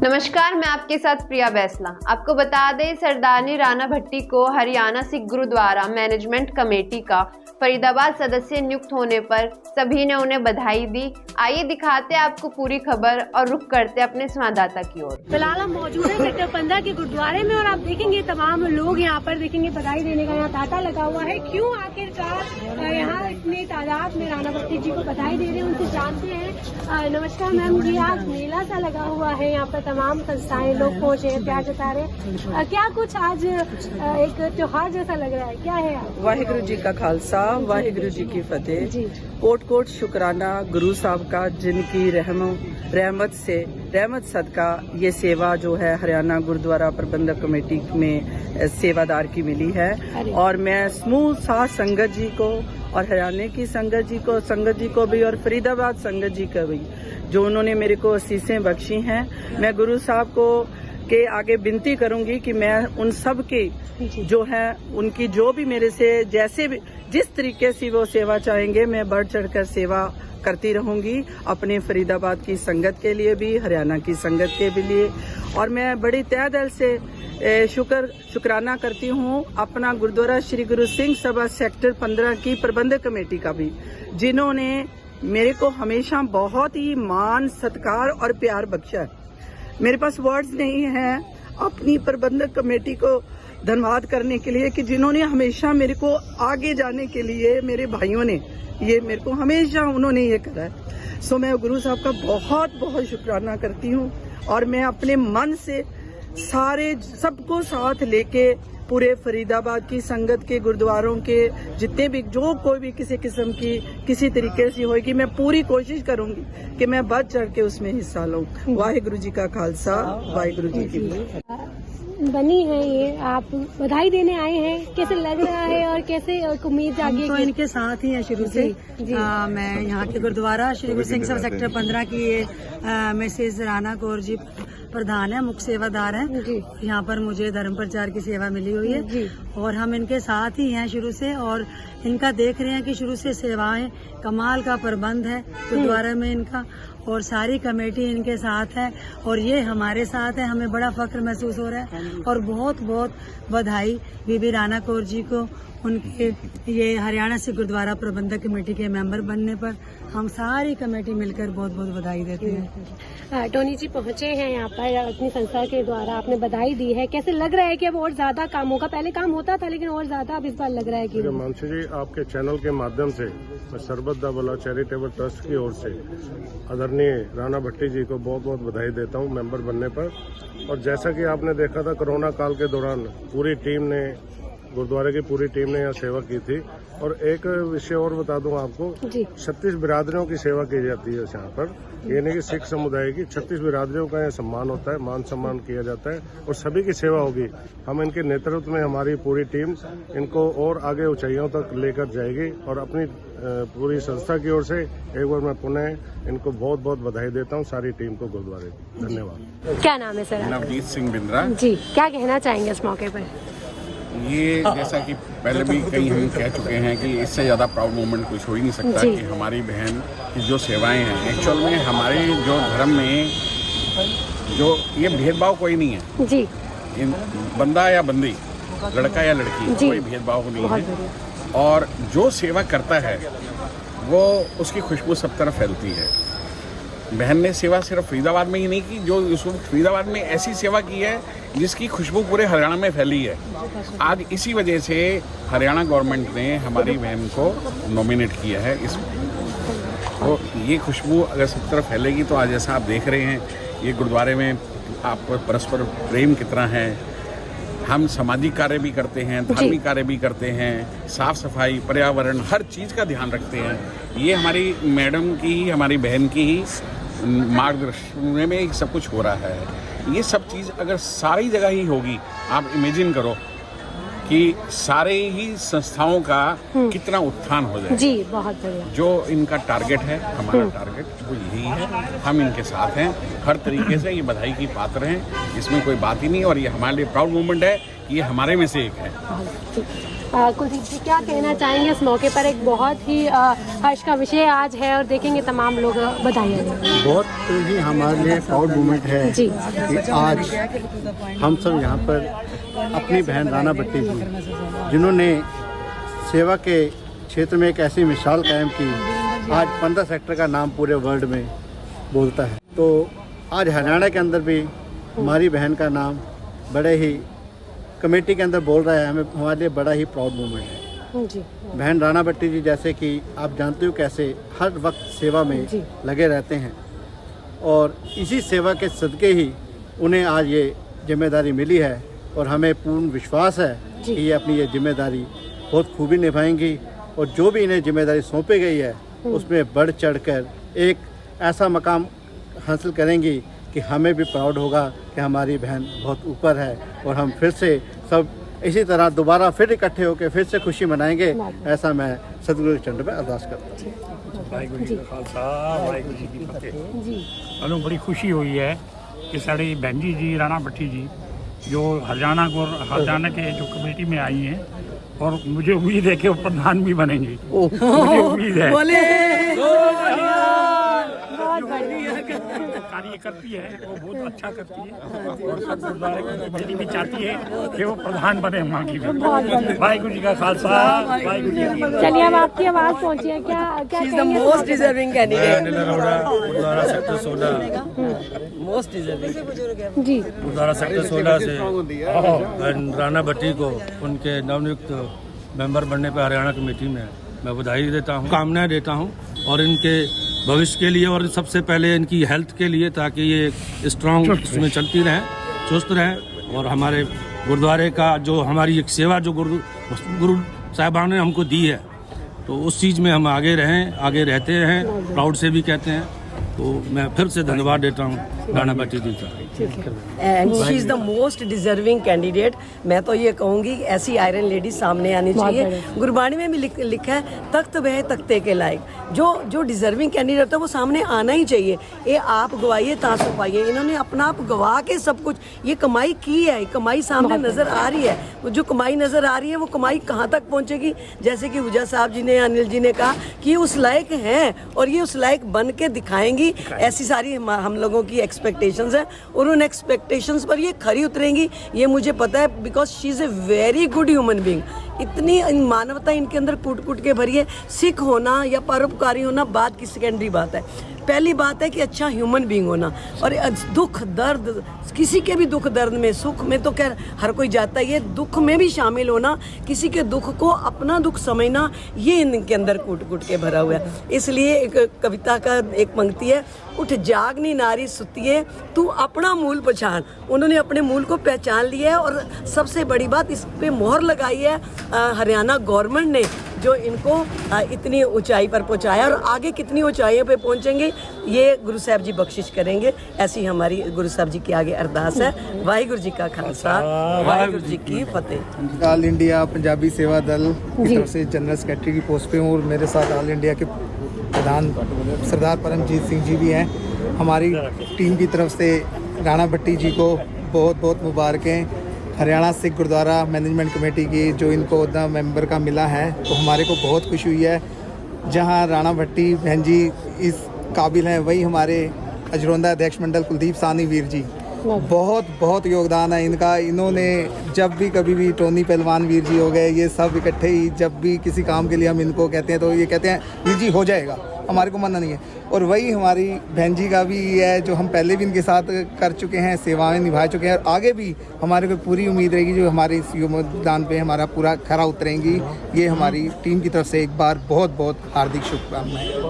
नमस्कार, मैं आपके साथ प्रिया बैसला। आपको बता दें, सरदारनी राणा भट्टी को हरियाणा सिख गुरुद्वारा मैनेजमेंट कमेटी का फरीदाबाद सदस्य नियुक्त होने पर सभी ने उन्हें बधाई दी। आइए दिखाते हैं आपको पूरी खबर और रुख करते अपने संवाददाता की ओर। फिलहाल हम मौजूद है सेक्टर 15 के गुरुद्वारे में और आप देखेंगे तमाम लोग यहाँ पर देखेंगे बधाई देने का यहाँ तांता लगा हुआ है। क्यों आखिरकार यहाँ इतनी तादाद में राणा भट्टी जी को बधाई दे रहे हैं, उनसे जानते हैं। नमस्कार मैम जी, आज मेला सा लगा हुआ है, यहाँ पर तमाम संस्थाएं लोग पहुँचे हैं, प्यार जता रहे। क्या कुछ आज एक त्योहार जैसा लग रहा है, क्या है? वाहिगुरु जी का खालसा, वाहिगुरु जी की फतेह। कोट कोट शुक्राना गुरु साहब का, जिनकी रहमत सदका ये सेवा जो है हरियाणा गुरुद्वारा प्रबंधक कमेटी में सेवादार की मिली है। और मैं समूह साथ संगत जी को और हरियाणा की संगत जी को भी और फरीदाबाद संगत जी को भी, जो उन्होंने मेरे को असीसें बख्शी हैं, मैं गुरु साहब को के आगे विनती करूंगी कि मैं उन सब के जो है उनकी जो भी मेरे से जैसे भी जिस तरीके से वो सेवा चाहेंगे, मैं बढ़ चढ़कर सेवा करती रहूंगी, अपने फरीदाबाद की संगत के लिए भी, हरियाणा की संगत के भी लिए। और मैं बड़ी तहे दिल से शुक्राना करती हूँ अपना गुरुद्वारा श्री गुरु सिंह सभा सेक्टर 15 की प्रबंधक कमेटी का भी, जिन्होंने मेरे को हमेशा बहुत ही मान, सत्कार और प्यार बख्शा है। मेरे पास वर्ड्स नहीं है अपनी प्रबंधक कमेटी को धन्यवाद करने के लिए कि जिन्होंने हमेशा मेरे को आगे जाने के लिए, मेरे भाइयों ने ये मेरे को हमेशा उन्होंने ये करा है। सो मैं गुरु साहब का बहुत बहुत शुक्राना करती हूँ और मैं अपने मन से सारे सबको साथ लेके पूरे फरीदाबाद की संगत के गुरुद्वारों के जितने भी जो कोई भी किसी किस्म की किसी तरीके से होगी, मैं पूरी कोशिश करूंगी कि मैं बढ़ चढ़ के उसमें हिस्सा लूं। वाहिगुरु जी का खालसा, वाहिगुरु जी की फतेह। बनी है ये, आप बधाई देने आए हैं, कैसे लग रहा है और कैसे उम्मीद जागी? तो इनके साथ ही है शुरू से। मैं यहाँ के गुरुद्वारा श्री गुरु सिंह सभा सेक्टर 15 की मिसेज राणा कौर जी प्रधान है, मुख्य सेवादार हैं। यहाँ पर मुझे धर्म प्रचार की सेवा मिली हुई है और हम इनके साथ ही हैं शुरू से। और इनका देख रहे हैं कि शुरू से सेवाएं, कमाल का प्रबंध है गुरुद्वारा में इनका, और सारी कमेटी इनके साथ है और ये हमारे साथ है। हमें बड़ा फख्र महसूस हो रहा है और बहुत बहुत बधाई बीबी राणा कौर जी को उनके ये हरियाणा से गुरुद्वारा प्रबंधक कमेटी के मेंबर बनने पर। हम सारी कमेटी मिलकर बहुत बहुत बधाई देते हैं। टोनी जी पहुंचे हैं यहाँ पर अपनी संस्था के द्वारा, आपने बधाई दी है, कैसे लग रहा है कि अब और ज्यादा काम होगा? पहले काम होता था लेकिन और ज्यादा अब इस बार लग रहा है कि मानसी जी, आपके चैनल के माध्यम से मैं सरबत दा भला चैरिटेबल ट्रस्ट की ओर से आदरणीय राणा भट्टी जी को बहुत बहुत बधाई देता हूँ मेंबर बनने पर। और जैसा कि आपने देखा था, कोरोना काल के दौरान पूरी टीम ने, गुरुद्वारे की पूरी टीम ने यहाँ सेवा की थी। और एक विषय और बता दूं आपको, 36 बिरादरियों की सेवा की जाती है यहाँ पर। ये नहीं कि सिख समुदाय की, 36 बिरादरियों का यहाँ सम्मान होता है, मान सम्मान किया जाता है और सभी की सेवा होगी। हम इनके नेतृत्व में हमारी पूरी टीम इनको और आगे ऊंचाइयों तक लेकर जाएगी। और अपनी पूरी संस्था की ओर से एक बार मैं पुनः इनको बहुत बहुत बधाई देता हूँ, सारी टीम को गुरुद्वारे। धन्यवाद। क्या नाम है सर? नवजीत सिंह बिंद्रा जी, क्या कहना चाहेंगे इस मौके पर? ये जैसा कि पहले भी कई हम कह चुके हैं कि इससे ज़्यादा प्राउड मोमेंट कुछ हो ही नहीं सकता कि हमारी बहन की जो सेवाएं हैं, एक्चुअल में हमारे जो धर्म में जो ये भेदभाव कोई नहीं है जी, बंदा या बंदी, लड़का या लड़की, कोई भेदभाव नहीं है। और जो सेवा करता है वो उसकी खुशबू सब तरफ फैलती है। बहन ने सेवा सिर्फ फरीदाबाद में ही नहीं की, जो उसको फरीदाबाद में ऐसी सेवा की है जिसकी खुशबू पूरे हरियाणा में फैली है। आज इसी वजह से हरियाणा गवर्नमेंट ने हमारी बहन को नॉमिनेट किया है। इस तो ये खुशबू अगर सब तरफ फैलेगी तो आज जैसा आप देख रहे हैं, ये गुरुद्वारे में आप परस्पर प्रेम कितना है। हम सामाजिक कार्य भी करते हैं, धार्मिक कार्य भी करते हैं, साफ सफाई, पर्यावरण, हर चीज़ का ध्यान रखते हैं। ये हमारी मैडम की ही, हमारी बहन की ही मार्गदर्शन में सब कुछ हो रहा है। ये सब चीज़ अगर सारी जगह ही होगी, आप इमेजिन करो कि सारे ही संस्थाओं का कितना उत्थान हो जाए। जी, बहुत बढ़िया। जो इनका टारगेट है, हमारा टारगेट वो यही है। हम इनके साथ हैं, हर तरीके से ये बधाई की पात्र हैं, इसमें कोई बात ही नहीं। और ये हमारे लिए प्राउड मोमेंट है ये हमारे में से एक है। कुलदीप जी क्या कहना चाहेंगे इस मौके पर? एक बहुत ही हर्ष का विषय आज है और देखेंगे तमाम लोग बधाई। बहुत ही हमारे लिए प्राउड मोमेंट है जी। कि आज हम सब यहाँ पर अपनी बहन राणा भट्टी जी, जिन्होंने सेवा के क्षेत्र में एक ऐसी मिसाल कायम की, आज 15 सेक्टर का नाम पूरे वर्ल्ड में बोलता है। तो आज हरियाणा के अंदर भी हमारी बहन का नाम बड़े ही कमेटी के अंदर बोल रहा है, हमें हमारे लिए बड़ा ही प्राउड मोमेंट है। जी। बहन राणा भट्टी जी जैसे कि आप जानते हो कैसे हर वक्त सेवा में लगे रहते हैं, और इसी सेवा के सदके ही उन्हें आज ये जिम्मेदारी मिली है, और हमें पूर्ण विश्वास है कि ये अपनी ये जिम्मेदारी बहुत खूबी निभाएंगी, और जो भी इन्हें जिम्मेदारी सौंपी गई है उसमें बढ़ चढ़कर एक ऐसा मकाम हासिल करेंगी कि हमें भी प्राउड होगा कि हमारी बहन बहुत ऊपर है, और हम फिर से सब इसी तरह दोबारा फिर इकट्ठे होकर फिर से खुशी मनाएंगे। ऐसा मैं सतगुरु चरण में अरदास करता हूँ। वाहिगुरू जी का खालसा वाहिगुरू जी की फतेह। हमें बड़ी खुशी हुई है कि साड़ी बहन जी राणा भट्टी जी जो हरियाणा के जो कमेटी में आई हैं, और मुझे उम्मीद है कि वो प्रधान भी बनेंगी। मुझे उम्मीद है कार्य करती है, वो बहुत अच्छा करती है, और सब गुरुद्वारे की कमेटी भी चाहती है कि वो प्रधान बने वहाँ की। वाहिगुरू जी का खालसा वाहिगुरू जी की। चलिए अब आपकी आवाज पहुंची है, क्या कहेंगे? Most deserving candidate Gurudwara sector 16 most deserving जी। गुरुद्वारा सेक्टर 16 से बहन राणा भट्टी को उनके नवनियुक्त मेंबर बनने पर हरियाणा कमेटी में मैं बधाई देता हूँ, कामनाएं देता हूँ, और इनके भविष्य के लिए, और सबसे पहले इनकी हेल्थ के लिए, ताकि ये स्ट्रांग उसमें चलती रहें, चुस्त रहें, और हमारे गुरुद्वारे का जो हमारी एक सेवा जो गुरु साहिबान ने हमको दी है, तो उस चीज़ में हम आगे रहें, आगे रहते हैं, प्राउड से भी कहते हैं। तो मैं फिर से धन्यवाद देता हूँ राणा भट्टी जी का। And she is the most deserving candidate. मैं तो ये कहूँगी ऐसी आयरन लेडी सामने आनी चाहिए। गुरबाणी में भी लिखा है तख्त वह तख्ते के लायक, जो डिजर्विंग कैंडिडेट है वो सामने आना ही चाहिए। ये आप गवाइए तासु पाइए, इन्होंने अपना आप गवा के सब कुछ ये कमाई की है, कमाई सामने नजर आ रही है। वो जो कमाई नजर आ रही है वो कमाई कहाँ तक पहुँचेगी, जैसे कि हुजा साहब जी ने, अनिल जी ने कहा कि ये उस लायक हैं और ये उस लायक बन के दिखाएंगी। ऐसी सारी हम लोगों की एक्सपेक्टेशंस है, और उन एक्सपेक्टेशंस पर ये खरी उतरेंगी, ये मुझे पता है, because she is a very good human being. इतनी मानवता इनके अंदर कूट कूट के भरी है। सिख होना या परोपकारी होना बात की सेकेंडरी बात है, पहली बात है कि अच्छा ह्यूमन बीइंग होना। और दुख दर्द, किसी के भी दुख दर्द में, सुख में तो खैर हर कोई जाता है, ये दुख में भी शामिल होना, किसी के दुख को अपना दुख समझना, ये इनके अंदर कूट कूट के भरा हुआ है। इसलिए एक कविता का एक पंक्ति है, उठ जागनी नारी सुतिए तू अपना मूल पहचान। उन्होंने अपने मूल को पहचान लिया है, और सबसे बड़ी बात इस पे मोहर लगाई है हरियाणा गवर्नमेंट ने, जो इनको इतनी ऊंचाई पर पहुंचाया, और आगे कितनी ऊंचाइयों पे पहुंचेंगे ये गुरु साहब जी बख्शिश करेंगे। ऐसी हमारी गुरु साहब जी के आगे अरदास है। वाहिगुरु जी का खालसा वाहिगुरु जी की फतेह। ऑल इंडिया पंजाबी सेवा दल की तरफ से जनरल सेक्रेटरी की पोस्ट पे हूँ, और मेरे साथ ऑल इंडिया के प्रधान सरदार परमजीत सिंह जी भी हैं। हमारी टीम की तरफ से राणा भट्टी जी को बहुत बहुत मुबारकें। हरियाणा सिख गुरुद्वारा मैनेजमेंट कमेटी की जो इनको ओहदा मेंबर का मिला है, तो हमारे को बहुत खुशी हुई है। जहां राणा भट्टी बहन जी इस काबिल हैं, वही हमारे अजरोंदा अध्यक्ष मंडल कुलदीप साहनी वीर जी, बहुत बहुत योगदान है इनका। इन्होंने जब भी कभी भी टोनी पहलवान वीर जी हो गए, ये सब इकट्ठे ही जब भी किसी काम के लिए हम इनको कहते हैं तो ये कहते हैं वीर जी हो जाएगा, हमारे को मना नहीं है। और वही हमारी बहन जी का भी ये है, जो हम पहले भी इनके साथ कर चुके हैं, सेवाएं निभा चुके हैं, और आगे भी हमारे को पूरी उम्मीद रहेगी जो हमारे इस योगदान पे हमारा पूरा खरा उतरेंगी। ये हमारी टीम की तरफ से एक बार बहुत बहुत हार्दिक शुभकामनाएं।